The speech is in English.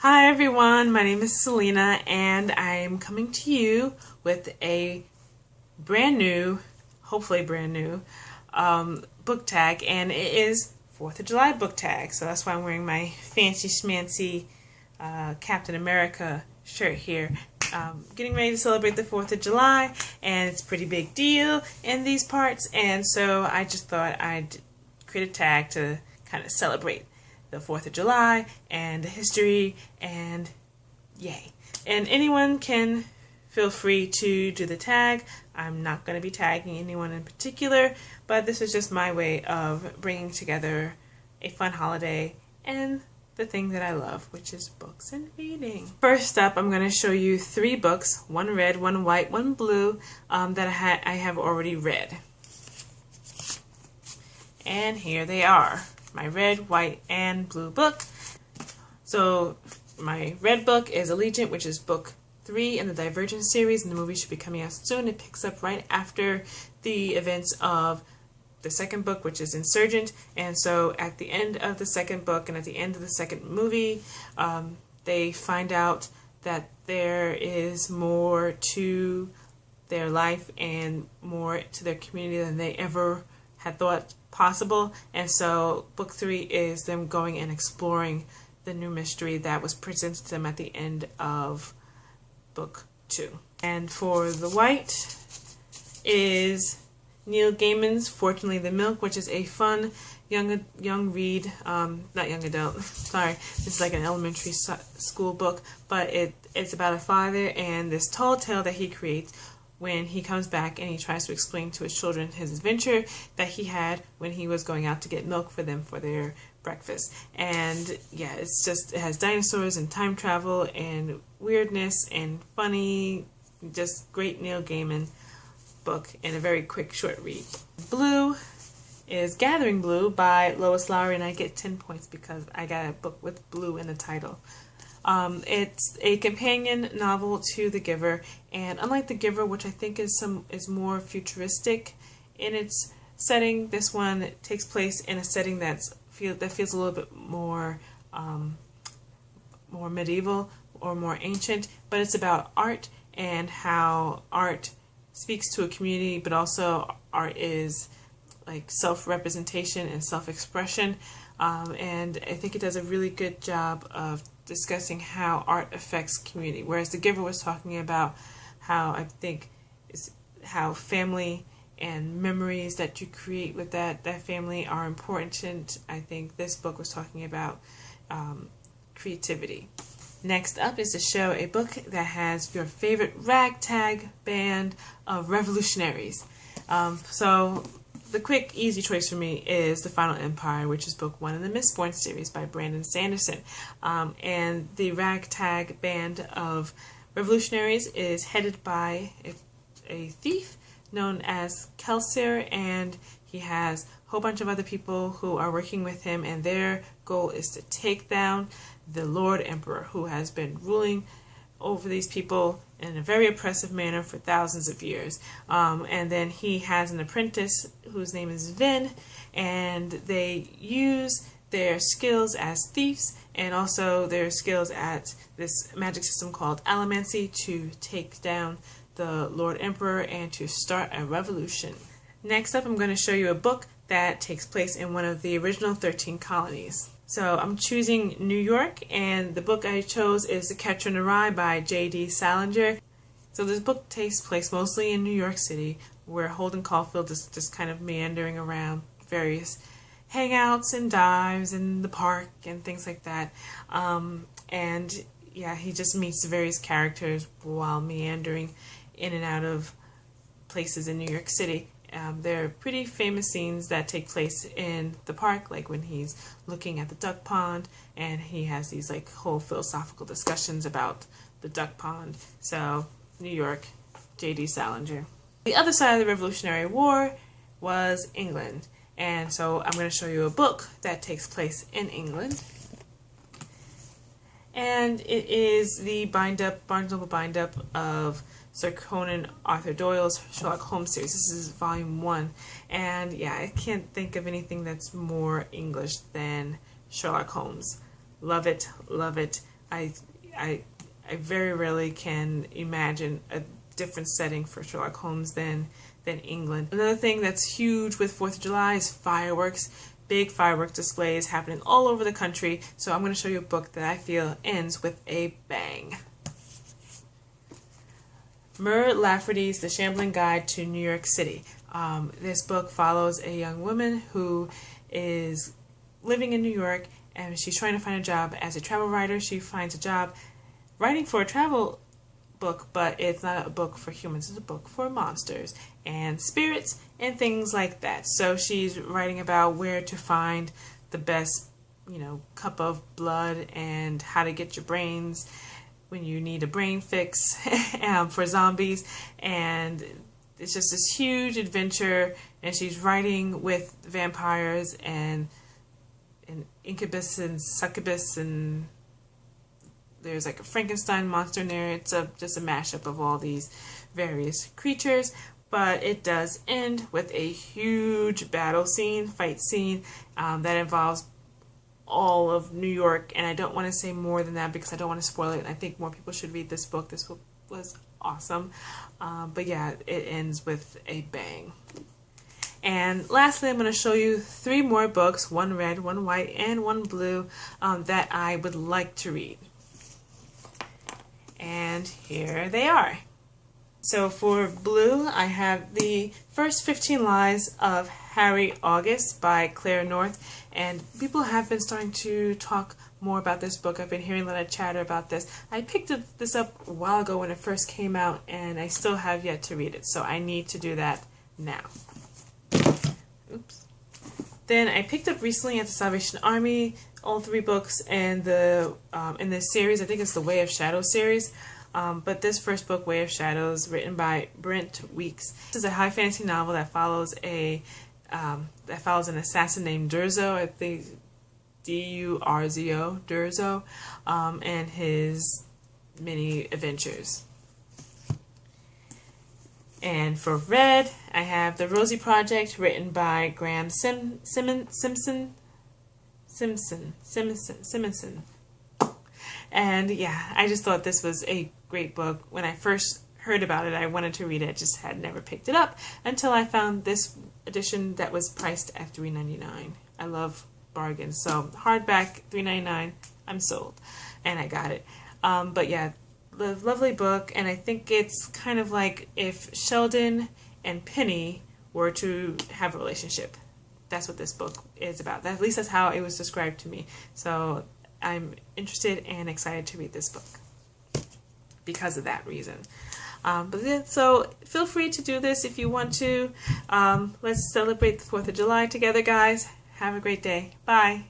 Hi everyone, my name is Selena and I'm coming to you with a brand new, hopefully brand new, book tag, and it is 4th of July book tag, so that's why I'm wearing my fancy schmancy Captain America shirt here. Getting ready to celebrate the 4th of July, and it's a pretty big deal in these parts, and so I just thought I'd create a tag to kind of celebrate the 4th of July and the history, and yay. And anyone can feel free to do the tag. I'm not going to be tagging anyone in particular, but this is just my way of bringing together a fun holiday and the thing that I love, which is books and reading. First up, I'm going to show you 3 books, one red, one white, one blue, that I have already read. And here they are, my red, white, and blue book. So my red book is Allegiant, which is book 3 in the Divergent series, and the movie should be coming out soon. It picks up right after the events of the second book, which is Insurgent, and so at the end of the second book and at the end of the second movie, they find out that there is more to their life and more to their community than they ever had thought possible. And so book 3 is them going and exploring the new mystery that was presented to them at the end of book 2. And for the white is Neil Gaiman's Fortunately the Milk, which is a fun young read, not young adult, sorry, this is like an elementary school book, but it's about a father and this tall tale that he creates when he comes back and he tries to explain to his children his adventure that he had when he was going out to get milk for them for their breakfast. And yeah, it has dinosaurs and time travel and weirdness and funny, just great Neil Gaiman book and a very quick short read. Blue is Gathering Blue by Lois Lowry, and I get 10 points because I got a book with blue in the title. It's a companion novel to The Giver, and unlike The Giver, which I think is more futuristic in its setting, this one takes place in a setting that feels a little bit more medieval or more ancient, but it's about art and how art speaks to a community, but also art is like self-representation and self-expression, and I think it does a really good job of discussing how art affects community, whereas The Giver was talking about how how family and memories that you create with that family are important. I think this book was talking about creativity. Next up is to show a book that has your favorite ragtag band of revolutionaries. So the quick, easy choice for me is The Final Empire, which is book 1 in the Mistborn series by Brandon Sanderson. And the ragtag band of revolutionaries is headed by a thief known as Kelsier, and he has a whole bunch of other people who are working with him, and their goal is to take down the Lord Emperor, who has been ruling over these people in a very oppressive manner for thousands of years. And then he has an apprentice whose name is Vin, and they use their skills as thieves and also their skills at this magic system called Allomancy to take down the Lord Emperor and to start a revolution. Next up, I'm going to show you a book that takes place in one of the original 13 colonies. So I'm choosing New York, and the book I chose is The Catcher in the Rye by J.D. Salinger. So this book takes place mostly in New York City, where Holden Caulfield is just kind of meandering around various hangouts and dives in the park and things like that. And yeah, he just meets the various characters while meandering in and out of places in New York City. There are pretty famous scenes that take place in the park, like when he's looking at the duck pond and he has these like whole philosophical discussions about the duck pond. So New York, J.D. Salinger. The other side of the Revolutionary War was England, and so I'm going to show you a book that takes place in England. And it is the Barnes & Noble bind-up of Sir Conan Arthur Doyle's Sherlock Holmes series. This is volume 1, and yeah, I can't think of anything that's more English than Sherlock Holmes. Love it, love it. I very rarely can imagine a different setting for Sherlock Holmes than England. Another thing that's huge with 4th of July is fireworks. Big fireworks displays happening all over the country. So I'm going to show you a book that I feel ends with a bang. Mur Lafferty's The Shambling Guide to New York City. This book follows a young woman who is living in New York, and she's trying to find a job as a travel writer. She finds a job writing for a travel book, but it's not a book for humans, it's a book for monsters and spirits and things like that. So she's writing about where to find the best, cup of blood and how to get your brains when you need a brain fix for zombies. And it's just this huge adventure, and she's writing with vampires and incubus and succubus, and there's like a Frankenstein monster in there. It's just a mashup of all these various creatures, but it does end with a huge fight scene that involves all of New York, and I don't want to say more than that because I don't want to spoil it, and I think more people should read this book. This book was awesome, but yeah, it ends with a bang. And lastly, I'm going to show you 3 more books, 1 red, 1 white, and 1 blue, that I would like to read. And here they are. So for blue, I have the first 15 Lies of Harry August by Claire North, and people have been starting to talk more about this book. I've been hearing a lot of chatter about this. I picked this up a while ago when it first came out, and I still have yet to read it, so I need to do that now. Oops. Then I picked up recently at the Salvation Army all 3 books in this series. I think it's the Way of Shadows series. But this first book, Way of Shadows, written by Brent Weeks. This is a high fantasy novel that follows an assassin named Durzo. I think Durzo, Durzo, and his many adventures. And for red, I have The Rosie Project, written by Graham Simonson. And yeah, I just thought this was a great book. When I first heard about it, I wanted to read it, just had never picked it up until I found this edition that was priced at $3.99. I love bargains, so hardback, $3.99, I'm sold, and I got it. But yeah, lovely book, and I think it's kind of like if Sheldon and Penny were to have a relationship. That's what this book is about. At least that's how it was described to me. So I'm interested and excited to read this book because of that reason. So feel free to do this if you want to. Let's celebrate the 4th of July together, guys. Have a great day. Bye.